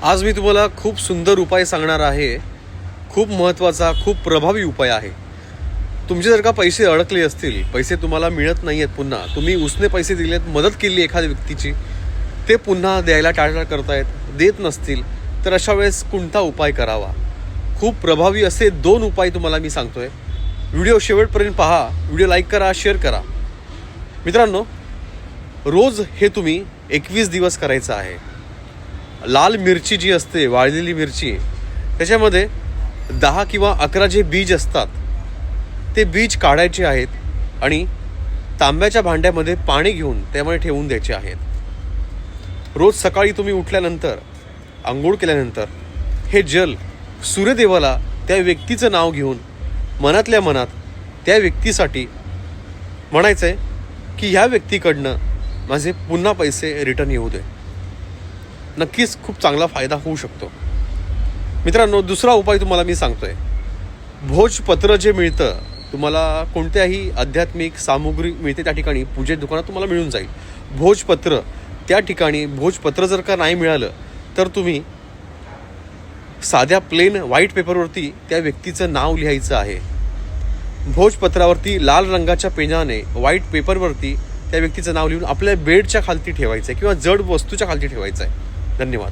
आज मी तुम्हाला खूप सुंदर उपाय सांगणार आहे. खूप महत्त्वाचा, खूप प्रभावी उपाय आहे. तुमचे जर का पैसे अडकले असतील, पैसे तुम्हाला मिळत नाही आहेत, पुन्हा तुम्ही उसने पैसे दिलेत, मदत केली एखाद्या व्यक्तीची, ते पुन्हा द्यायला टाळाटाळ करतायत, देत नसतील, तर अशा वेळेस कोणता उपाय करावा? खूप प्रभावी असे 2 उपाय तुम्हाला मी सांगतोय. व्हिडिओ शेवटपर्यंत पहा, व्हिडिओ लाईक करा, शेअर करा. मित्रांनो, रोज हे तुम्ही 21 दिवस करायचं आहे. लाल मिरची जी असते, वाळलेली मिरची, त्याच्यामध्ये 10 किंवा 11 जे बीज असतात, ते बीज काढायचे आहेत आणि तांब्याच्या भांड्यामध्ये पाणी घेऊन त्यामध्ये ठेवून द्यायचे आहेत. रोज सकाळी तुम्ही उठल्यानंतर, आंघोळ केल्यानंतर हे जल सूर्यदेवाला त्या व्यक्तीचं नाव घेऊन मनातल्या मनात त्या व्यक्तीसाठी म्हणायचं आहे की ह्या व्यक्तीकडनं माझे पुन्हा पैसे रिटर्न येऊ दे. नक्कीच खूप चांगला फायदा होऊ शकतो. मित्रांनो, दुसरा उपाय तुम्हाला मी सांगतोय. भोजपत्र जे मिळतं, तुम्हाला कोणत्याही आध्यात्मिक सामुग्री मिळते त्या ठिकाणी, पूजे दुकानात तुम्हाला मिळून जाईल. भोजपत्र, त्या ठिकाणी भोजपत्र जर का नाही मिळालं तर तुम्ही साध्या प्लेन व्हाईट पेपरवरती त्या व्यक्तीचं नाव लिहायचं आहे. भोजपत्रावरती लाल रंगाच्या पेनाने व्हाईट पेपरवरती त्या व्यक्तीचं नाव लिहून आपल्या बेडच्या खालती ठेवायचं आहे किंवा जड वस्तूच्या खालती ठेवायचं आहे. धन्यवाद.